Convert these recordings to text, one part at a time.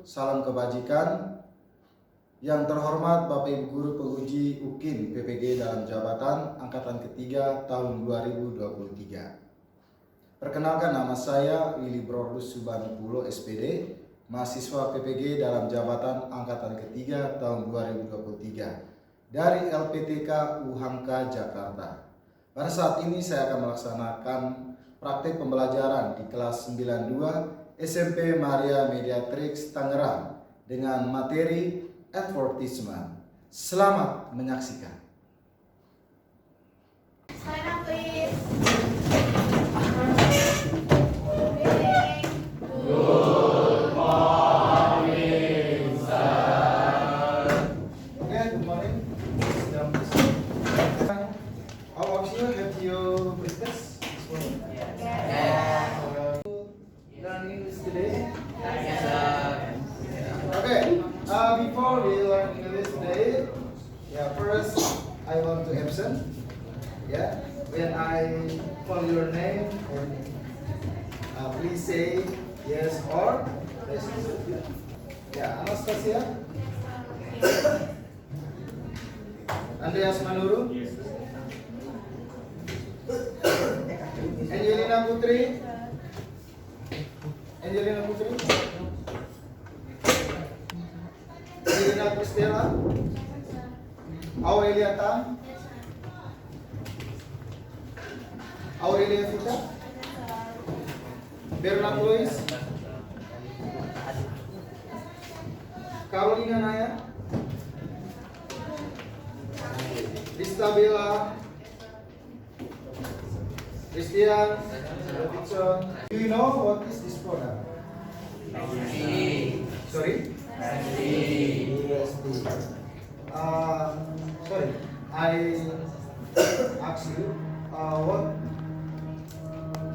salam kebajikan. Yang terhormat Bapak Ibu Guru Penguji UKIN PPG dalam jabatan Angkatan Ketiga tahun 2023. Perkenalkan, nama saya Willy Brodus Subhanupulo SPD, mahasiswa PPG dalam jabatan Angkatan Ketiga tahun 2023 dari LPTK UHAMKA Jakarta. Pada saat ini saya akan melaksanakan praktik pembelajaran di kelas 92 SMP Maria Mediatrix Tangerang dengan materi advertisement. Selamat menyaksikan. Sign up, please. Good morning, sir. Okay, good morning. How of you have you breakfast this morning? Learn English today? Yes, sir. Okay, before we learn English today, first I want to absent. When I call your name, please say yes or yes. Anastasia, Andreas Manuru, Angelina Putri, Angelina Kristela, Aurelia Tan, Aurelia Vita, Bernard Luis, Carolina Naya, Istabella, Christian, Robinson. Do you know what is this product? Sorry? USD. Sorry, I ask you, what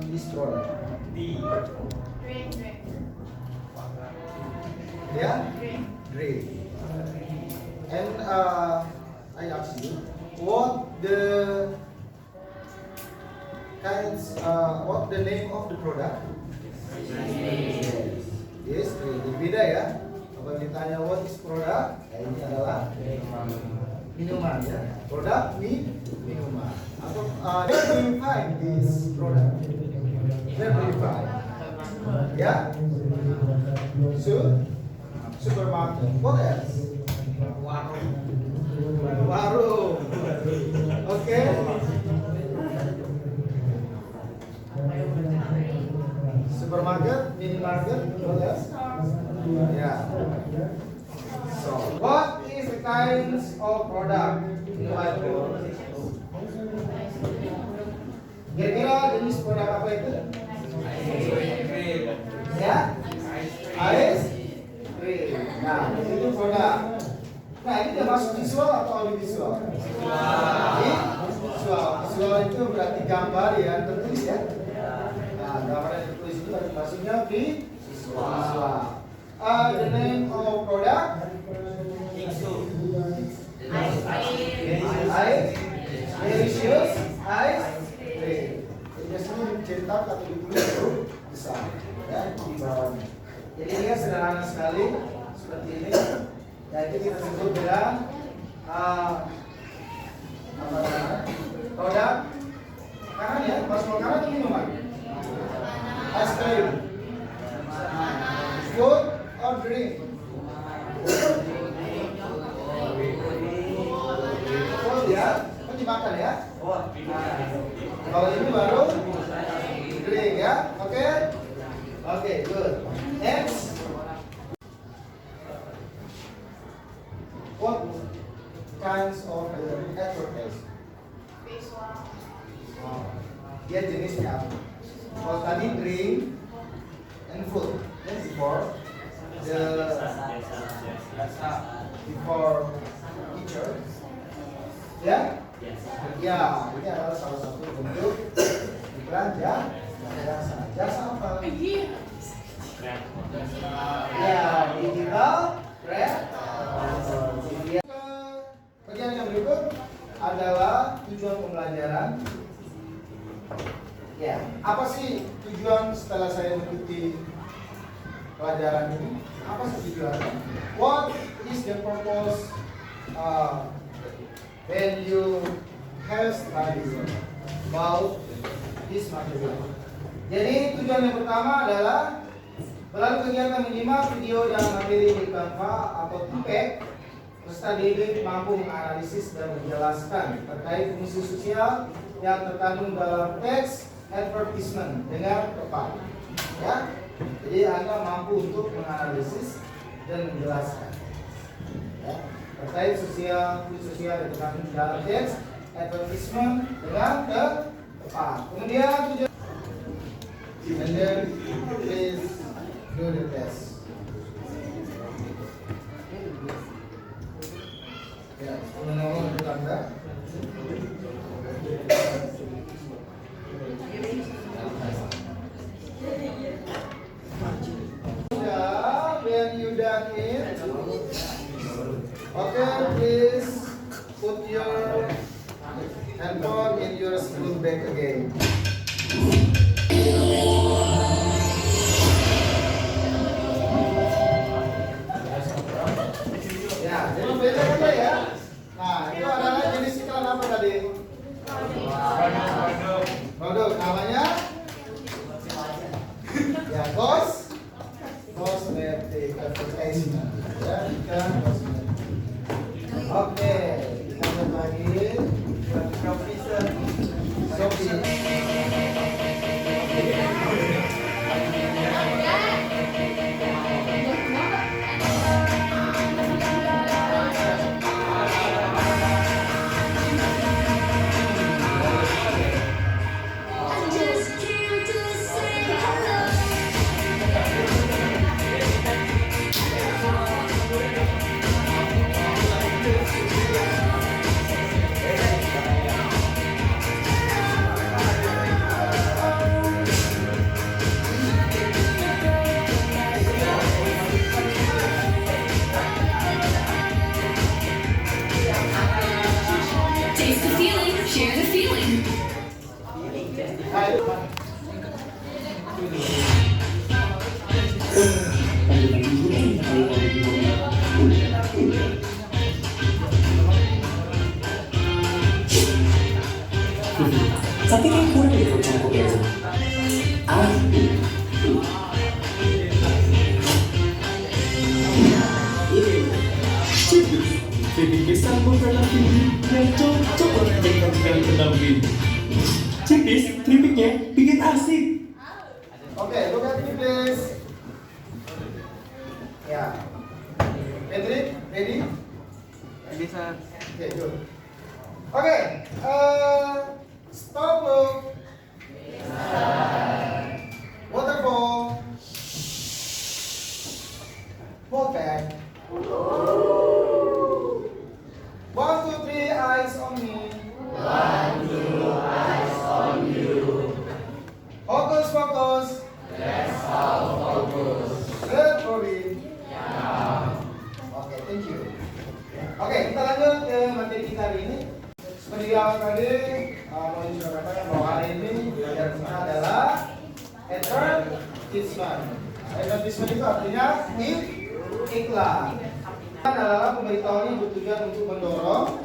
is product? Drink. Yeah? Drink. Great. And I ask you, what the name of the product? Yes, beda ya. Kalau ditanya what is product, ini adalah minuman ya. Produk minuman. Atau where do you find this product? Where do you find? Ya? Supermarket. What else? Warung. Oke. Supermarket, minimarket, what else? Yeah. So, what is the kinds of product in the Bible? Kira-kira jenis produk apa itu? Ya? Ice cream. Nah, itu produk. Nah, ini udah masuk visual atau audiovisual? Visual. Visual itu berarti gambar yang tertulis ya? Nah, gambar yang tertulis itu maksudnya visual. The name of product? Ice cream. Delicious ice cream. Biasanya dicetak atau ditulis huruf besar ya di bawahnya. Jadi ini kan sederhana sekali seperti ini. Ya, itu kita sebut dengan produk kanan ya, masuk kanan atau minuman? Ice cream. Food or drink? Food ya, kan dimakan ya. Kalau ini baru drink ya, oke? Oke, good. Next. What kinds of advertising? Visual. Dia jenisnya apa? Kalau tadi drink and food, then before teacher, ya? Ya, ini adalah salah satu bentuk iklan jasa apa? Ya, digital, bagian yang berikut adalah tujuan pembelajaran. Ya, apa sih tujuan setelah saya mengikuti pelajaran ini? Apa sih tujuannya? What is the purpose when you have studied about this material? Jadi tujuan yang pertama adalah melalui kegiatan menyimak video dan materi di Canva atau TPEG, peserta didik mampu menganalisis dan menjelaskan terkait fungsi sosial yang terkandung dalam teks advertisement dengan tepat. Ya, jadi Anda mampu untuk menganalisis dan menjelaskan ya, terkait fungsi sosial yang terkandung dalam teks advertisement dengan tepat. Kemudian tujuan, and then please do the test. Ya, menolong untuk Anda. When you done it, okay, please put your handphone in your school bag again. Ya, jadi beda aja ya. Nah, itu adalah jenis iklan apa tadi? Produk, namanya? Ya, cosmetic advertisement. Ya, iklan kosmetik. Oke, kita lihat lagi. Shopee. Taste the feeling, share the feeling. Tapi kayak kurang deh kalau cara kopi aja. Jadi kisah dalam ini yang cocok untuk dijadikan pendamping. Cekis, keripiknya bikin asik. Oke, look at me please. Ya. Patrick, ready? Ready, sir. Okay, good. Oke, stop look. Waterfall. Hold back. 1, 2, 3, eyes on me. 1, 2, eyes on you. Focus, focus. That's how focus. Good, Robin. Oke, thank you. Oke, kita lanjut ke materi kita hari ini. Seperti yang tadi, mau sudah katakan bahwa hari ini pelajaran kita adalah advertisement. Advertisement itu artinya iklan. Adalah pemberitahuan yang bertujuan untuk mendorong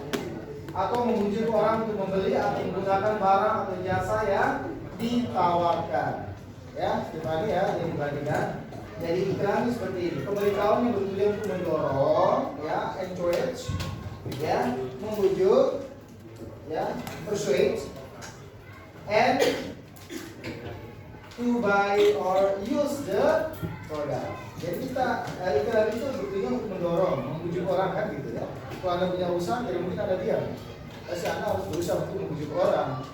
atau membujuk orang untuk membeli atau menggunakan barang atau jasa yang ditawarkan. Ya, seperti ya, yang dibagikan. Jadi iklan seperti ini. Pemberitahuan yang bertujuan untuk mendorong, ya, encourage, ya, membujuk, ya, persuade, and to buy or use the product. Jadi kita iklan itu bertujuan untuk mendorong, membujuk orang kan gitu ya. Kalau Anda punya usaha, jadi mungkin ada diam. Pasti Anda harus berusaha untuk membujuk orang,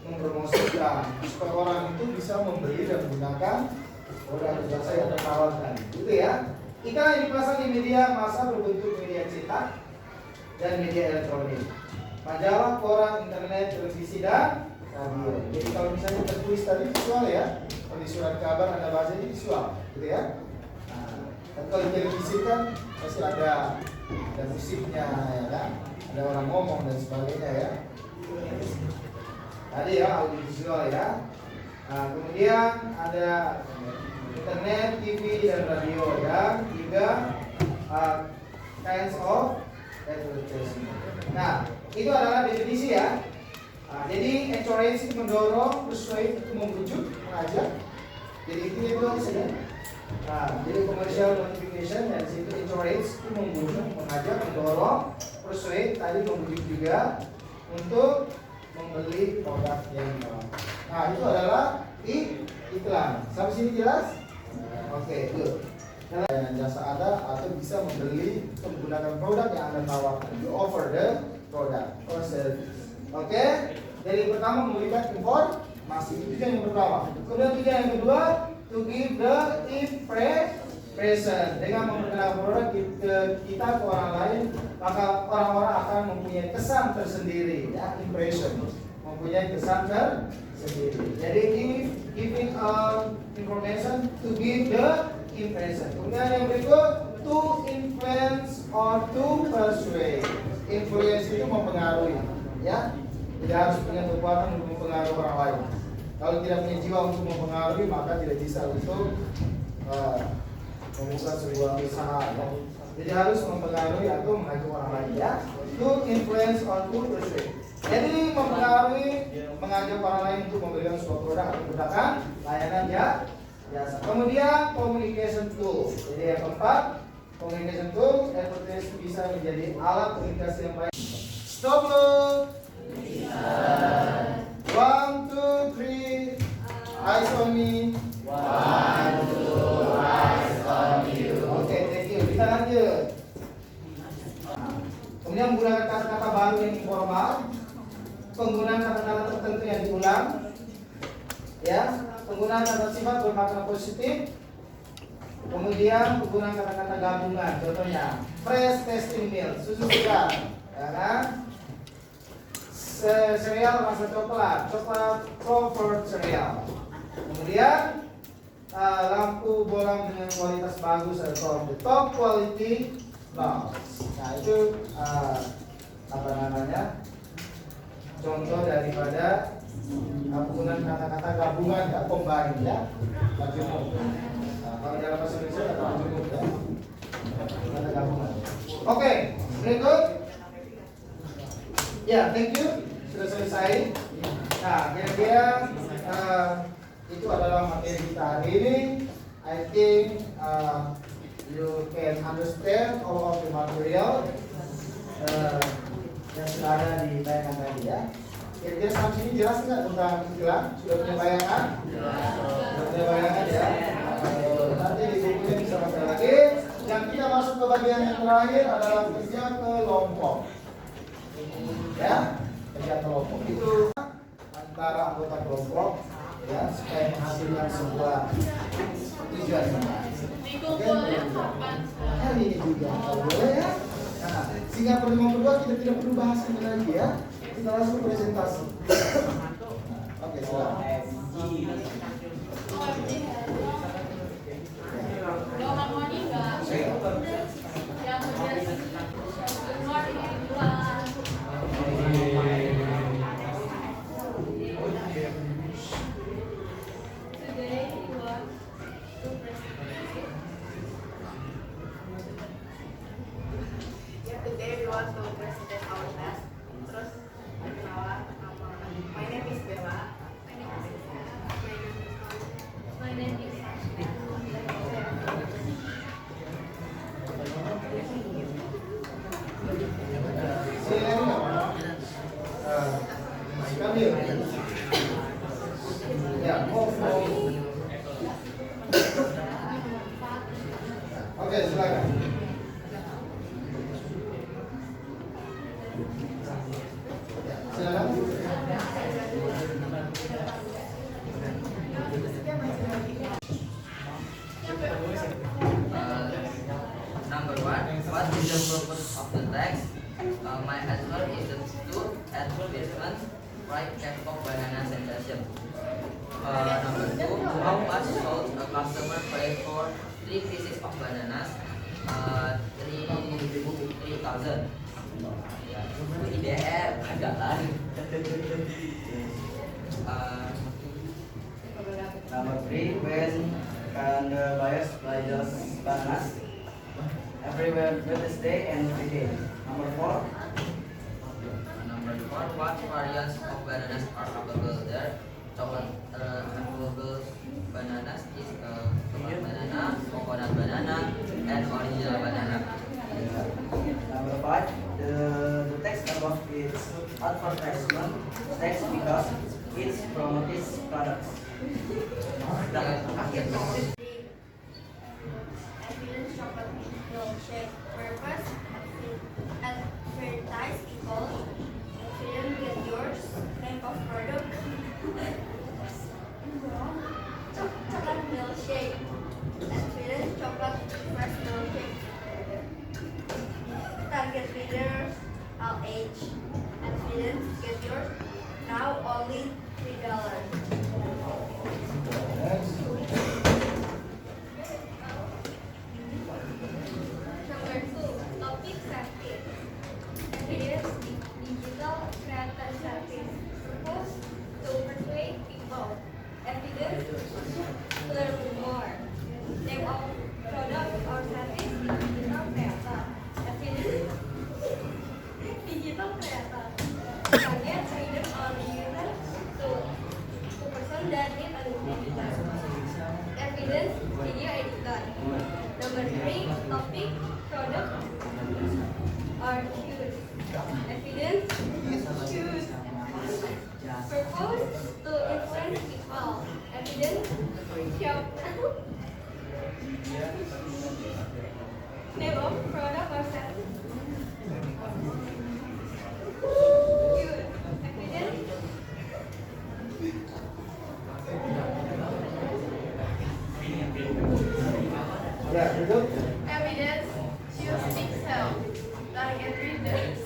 mempromosikan supaya orang itu bisa membeli dan menggunakan produk jasa yang ditawarkan, gitu ya. Iklan yang dipasang di media massa berbentuk media cetak dan media elektronik, majalah, koran, internet, televisi dan radio. Jadi kalau misalnya tertulis tadi visual ya, kalau di surat kabar Anda baca ini visual, gitu ya. Dan kalau di televisi kan pasti ada musiknya ya kan, ada orang ngomong dan sebagainya ya. Tadi ya audiovisual ya. Nah, kemudian ada internet internet, TV, dan radio. Yang tiga kinds of advertisement. Nah, itu adalah definisi ya. Nah, jadi encourage itu mendorong, persuade itu membujuk, mengajak. Jadi itu maksudnya. Nah, jadi commercial notification dari situ encourage itu membujuk, mengajak, mendorong, persuade tadi membujuk juga untuk membeli produk yang baru. Nah, itu adalah iklan. Sampai sini jelas? Oke, good. Layanan jasa Anda atau bisa membeli atau menggunakan produk yang Anda tawarkan. You offer the product or service. Oke? Jadi pertama memberikan informasi, itu yang pertama. Kemudian tujuan yang kedua, to give the impression. Dengan memperkenalkan produk kita ke orang lain, maka orang-orang akan mempunyai kesan tersendiri, ya, impression, mempunyai kesan tersendiri. Jadi giving information to give the impression. Kemudian yang berikut, to influence or to persuade. Influence itu mempengaruhi, ya. Tidak harus punya kekuatan untuk mempengaruhi orang lain. Kalau tidak punya jiwa untuk mempengaruhi, maka tidak bisa untuk membuka sebuah usaha. Ya. Jadi harus mempengaruhi atau mengajak orang lain, ya. To influence or to persuade. Jadi mempengaruhi, mengajak orang lain untuk memberikan sebuah produk atau menggunakan layanan jasa. Kemudian communication tool. Jadi yang keempat, communication tool, advertising bisa menjadi alat komunikasi yang baik. Stop dulu. 1, 2, 3. Eyes on me. 1, 2, eyes on you. Oke, thank you. Kita lanjut. Kemudian menggunakan kata-kata baru yang informal, penggunaan kata-kata tertentu yang diulang, ya, penggunaan kata sifat bermakna positif, kemudian penggunaan kata-kata gabungan. Contohnya, fresh tasting milk, susu segar, ya kan? Sereal rasa coklat, coklat comfort cereal. Kemudian lampu bolam dengan kualitas bagus atau the top quality bulbs. Nah itu apa namanya? Contoh daripada penggunaan kata-kata gabungan ya, combine ya, majemuk. Nah, kalau dalam bahasa Indonesia kata majemuk ya, kata gabungan. Oke, berikut. Ya, thank you. Sudah selesai. Nah, kira-kira itu adalah materi kita hari ini. I think you can understand all of the material yang sudah ada di tayangan tadi ya. Kira-kira sampai sini jelas nggak tentang iklan? Sudah punya bayangan? Sudah punya bayangan ya. Nanti di bukunya bisa baca lagi. Yang kita masuk ke bagian yang terakhir adalah kerja kelompok. Ya, kerja kelompok itu antara anggota kelompok ya supaya menghasilkan sebuah tujuan. Hari ini juga boleh ya. Nah, sehingga pertemuan kedua kita tidak perlu bahas ini lagi ya. Kita langsung presentasi. Oke, silakan. Today we want to present our class. Terus perkenalan nama. My name is Bella. My name is Ya, oke, silakan. Silakan. Number one, what is the purpose of the text? My answer is to advertisement, right K-pop banana sensation. Number two, how much should a customer pay for 3 pieces of bananas? 3,000. Ya, IDR agak lah. Number three, when and the buyers buy those bananas everywhere Wednesday and Friday. Number 4. Number 4, what variants of bananas are available there? Available bananas is tomato banana, coconut banana, and original banana. Number 5. The text above its advertisement text because it promotes products. Evidence chocolate milkshake. Purpose: advertise people. Evidence get yours. Name of product. Chocolate milkshake. Evidence chocolate fresh milkshake. Target readers all age. Evidence get yours. Now only $3. Next. Number 2, topic service. Evidence digital creator service. Purpose to persuade people. Evidence to learn more. Name of product or service digital creator. Evidence digital creator. Target reader or user to person that need an editor. Evidence video editor. Number 3, topic product or shoes. Evidence shoes. Purpose to influence people. Evidence shop. Name of product or service. Shoes. Evidence. Ya, berikut. Evidence shoes big sell. Target readers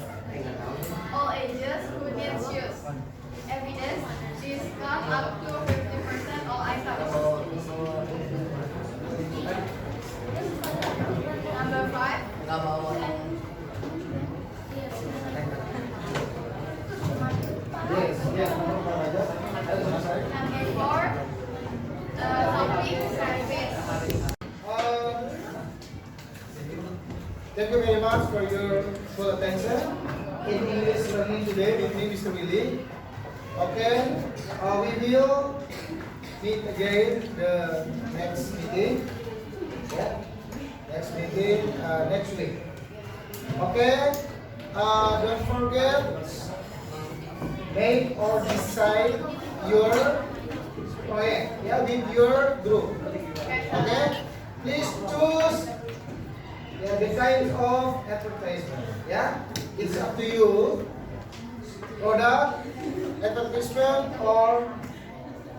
all ages who need shoes. Evidence discount up to 50% all items. Number 5. Yes, ya, nomor aja. Ayo selesai. Number 4. Topic service. Thank you very much for your full attention in English learning today with me, Mr. Willy. Okay, we will meet again the next meeting. Yeah, next meeting next week. Okay, don't forget make or decide your project. Yeah, with your group. Okay, please choose. Yeah, the kind of advertisement. Yeah, it's up to you. Product, advertisement, or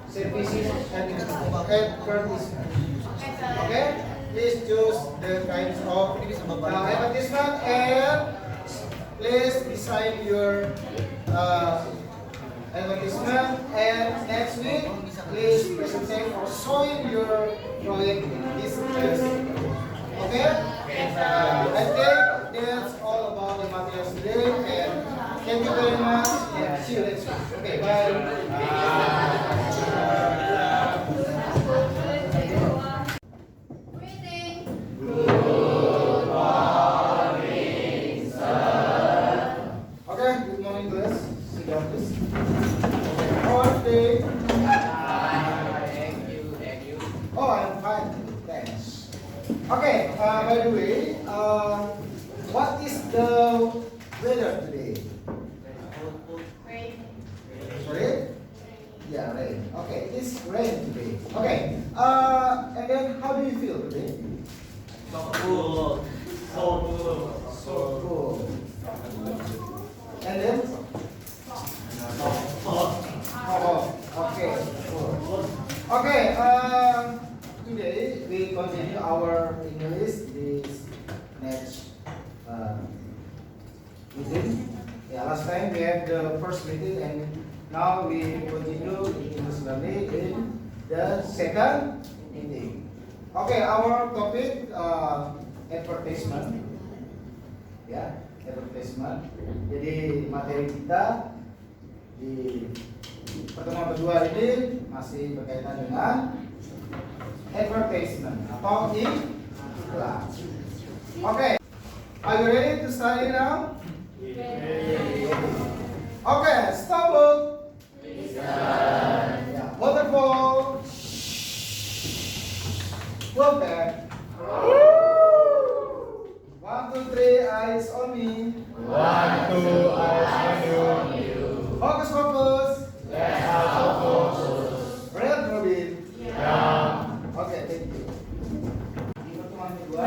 services advertisement. Okay, please choose the kinds of advertisement and please design your advertisement. And next week, please present or showing your project in this class. Okay? I think that's all about the materials today, and thank you very much, and see you next week. Okay, bye. Greeting. Okay, good morning class. Sit down please. How are you today? Oh, I'm fine. Thanks. Okay, by the way, what is the weather today? Rain. Sorry? Yeah, rain. Okay, it is rain today. Okay, and then how do you feel today? Cool. So cool. So cool. And then? Oh, okay. Cool. Okay, today we continue our English this next meeting. Yeah, last time we had the first meeting and now we continue English learning in the second meeting. Okay, our topic advertisement. Ya, advertisement. Jadi materi kita di pertemuan kedua ini masih berkaitan dengan advertisement atau iklan. Oke, are you ready to study now? Oke, stop book. Ya, waterfall. Well back. 1, 2, 3, eyes on me. 1, 2, eyes on you. Focus, focus. Let's have focus. Red Robin. Yeah. Oke, thank you. Di pertemuan kedua,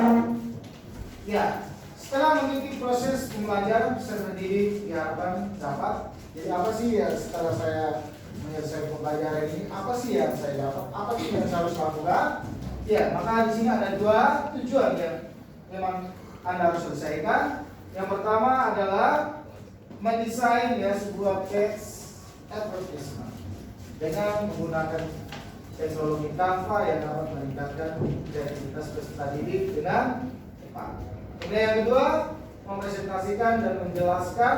ya, setelah mengikuti proses pembelajaran peserta didik diharapkan dapat. Jadi apa sih ya setelah saya menyelesaikan pembelajaran ini? Apa sih yang saya dapat? Apa sih yang saya harus lakukan? Ya, maka di sini ada dua tujuan yang memang Anda harus selesaikan. Yang pertama adalah mendesain ya sebuah text advertisement dengan menggunakan teknologi Canva yang dapat meningkatkan kreativitas peserta didik dengan cepat. Kemudian yang kedua, mempresentasikan dan menjelaskan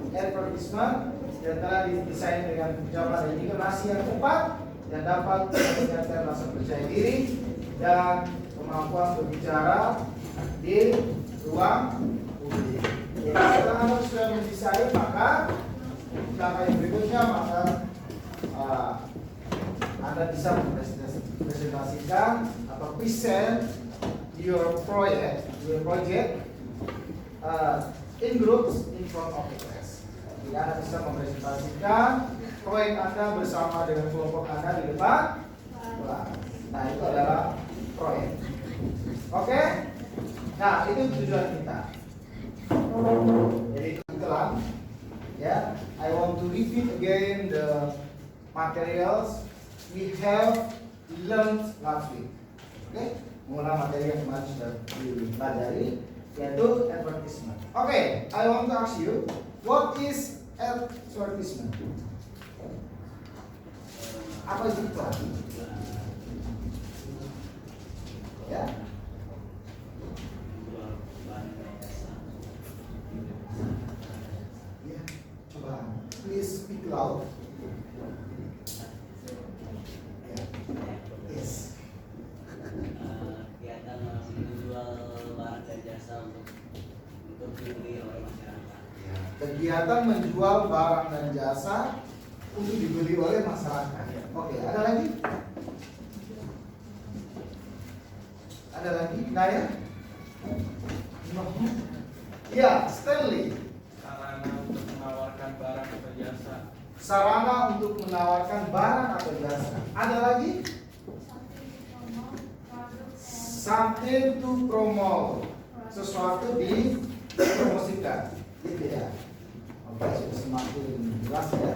advertisement yang telah didesain dengan jawaban dan intonasi yang tepat yang dapat meningkatkan rasa percaya diri dan kemampuan berbicara di ruang publik. Jadi setelah Anda sudah mendesain, maka langkah yang berikutnya maka Anda bisa mempresentasikan atau present your project in groups in front of the class. Jadi Anda bisa mempresentasikan proyek Anda bersama dengan kelompok Anda di depan kelas. Nah, itu adalah proyek. Oke? Nah, itu tujuan kita. Jadi iklan, ya. I want to repeat again the materials we have learned last week. Oke? Mengulang materi yang kemarin sudah dipelajari, yaitu advertisement. Oke, I want to ask you, what is advertisement? Apa itu iklan? Ya. Ya, coba please speak loud. Ya. Yes. Kegiatan menjual barang dan jasa untuk dibeli oleh masyarakat. Kegiatan menjual barang dan jasa untuk dibeli oleh masyarakat. Oke, ada lagi? Ada lagi? Naya? No. Ya, Stanley. Sarana untuk menawarkan barang atau jasa. Sarana untuk menawarkan barang atau jasa. Ada lagi? Something to promote. Sesuatu dipromosikan. Gitu ya. Oke, sudah semakin jelas ya.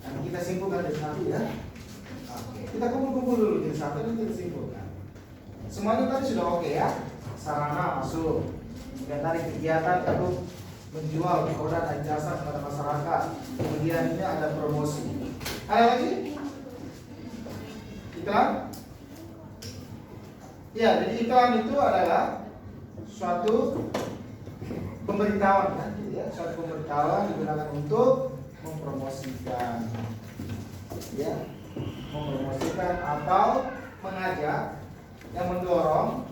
Nanti kita simpulkan dari satu ya. Oke, kita kumpul-kumpul dulu dari satu dan kita simpulkan. Semuanya tadi sudah oke ya. Sarana masuk. Kemudian tadi kegiatan untuk menjual produk dan jasa kepada masyarakat. Kemudian ini ada promosi. Ada lagi? Iklan? Ya, jadi iklan itu adalah suatu pemberitahuan kan, ya, suatu pemberitahuan digunakan untuk mempromosikan, ya, mempromosikan atau mengajak, yang mendorong,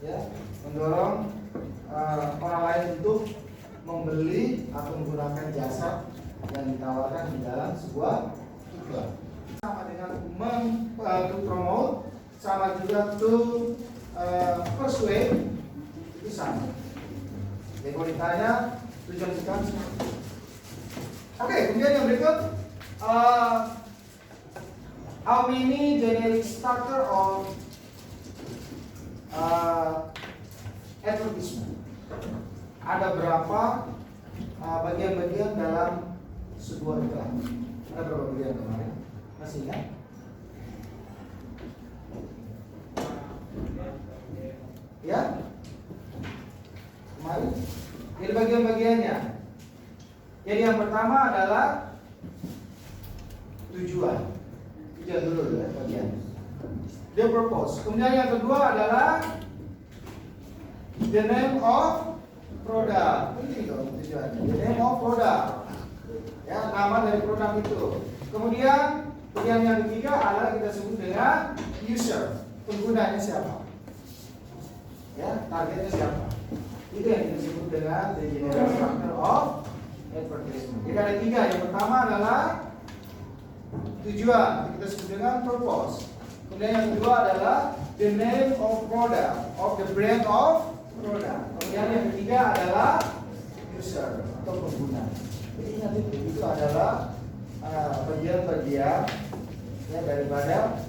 ya, mendorong orang lain untuk membeli atau menggunakan jasa yang ditawarkan di dalam sebuah iklan. Sama dengan to promote, sama juga to persuade, itu sama. Jadi kalau ditanya tujuan kita sama. Oke, kemudian yang berikut, how many generic structure of advertisement? Ada berapa bagian-bagian dalam sebuah iklan? Ada berapa bagian kemarin? Masih ingat? Ya? Kemarin? Ini bagian-bagiannya. Jadi yang pertama adalah tujuan. Tujuan dulu ya bagian. The purpose. Kemudian yang kedua adalah the name of product. Penting dong tujuannya. The name of product. Ya, nama dari produk itu. Kemudian yang ketiga adalah kita sebut dengan user. penggunanya siapa? Ya, targetnya siapa? Itu yang disebut dengan the general structure of advertisement. Jadi ada 3. Yang pertama adalah tujuan, kita sebut dengan purpose. Kemudian yang kedua adalah the name of product, of the brand of product. Kemudian yang ketiga adalah user atau pengguna. Jadi nanti itu adalah bagian-bagian ya daripada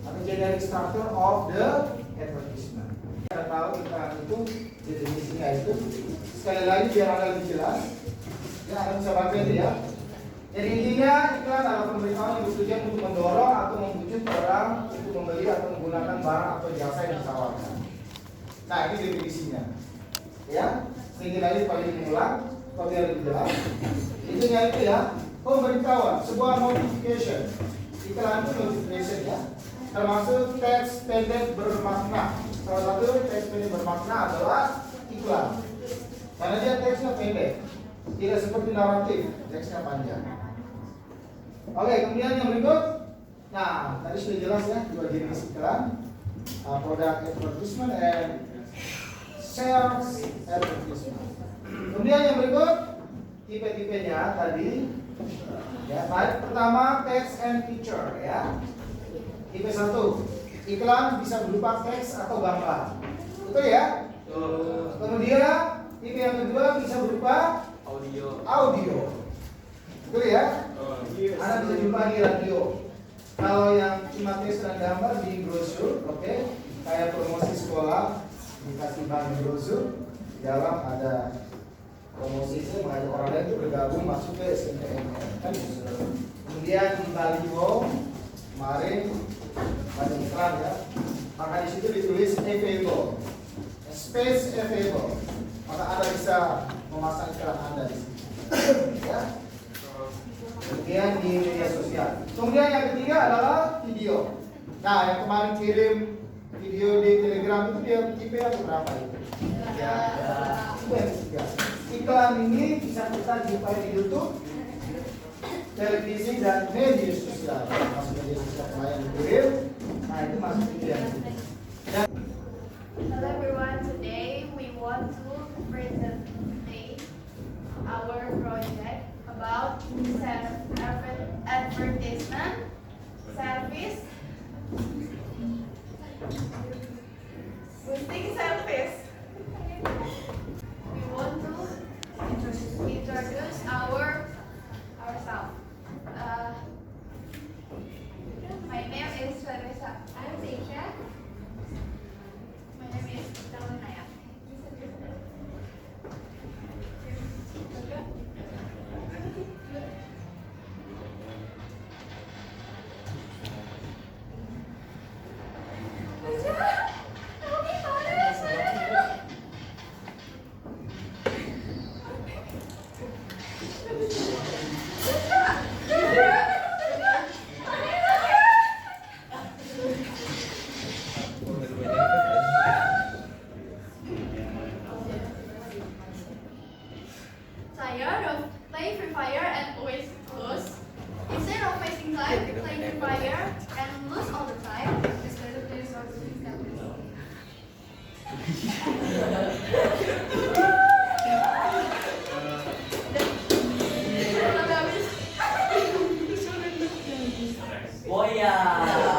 atau generic structure of the advertisement. Kita tahu iklan itu definisinya itu. Sekali lagi biar anda lebih jelas, ya anda bisa baca itu ya. Jadi intinya iklan adalah pemberitahuan yang bertujuan untuk mendorong atau membujuk orang untuk membeli atau menggunakan barang atau jasa yang ditawarkan. Nah ini definisinya, ya. Sekali lagi paling diulang, biar lebih jelas. Intinya itu ya, pemberitahuan, sebuah notification. Iklan itu notification ya, termasuk teks pendek bermakna. Salah satu teks pendek bermakna adalah iklan, karena dia teksnya pendek, tidak seperti naratif, teksnya panjang. Oke, kemudian yang berikut, nah tadi sudah jelas ya dua jenis iklan, product advertisement and sales advertisement. Kemudian yang berikut tipe-tipenya tadi. Ya, baik. Pertama text and picture ya. Tipe 1, iklan bisa berupa teks atau gambar. Betul ya? Kemudian tipe yang kedua bisa berupa audio. Betul ya? Anda bisa jumpa di radio. Kalau yang cuma teks dan gambar di brosur, oke. Kayak promosi sekolah dikasih bahan brosur, di dalam ada promosi itu mengajak orang lain itu bergabung masuk ke SNMPTN kan. Kemudian di baliho kemarin ada iklan ya, maka di situ ditulis available, space available, maka Anda bisa memasang iklan Anda di situ ya. Kemudian di media sosial. Kemudian yang ketiga adalah video. Nah yang kemarin kirim video di Telegram itu dia tipe yang berapa itu? Ya, itu yang ketiga. Iklan ini bisa kita jumpai di YouTube, televisi dan media sosial. Masuk media sosial yang dikirim. Nah itu masuk itu yang ketiga. Hello everyone, today we want to present our project about advertisement service. Boosting service. We want to introduce ourselves. My name is Vanessa. I'm Tisha. My name is Tamanaya. Tired of playing Free Fire and always lose? Instead of wasting time playing Free Fire and lose all the time, instead of doing something that we love. Oh iya.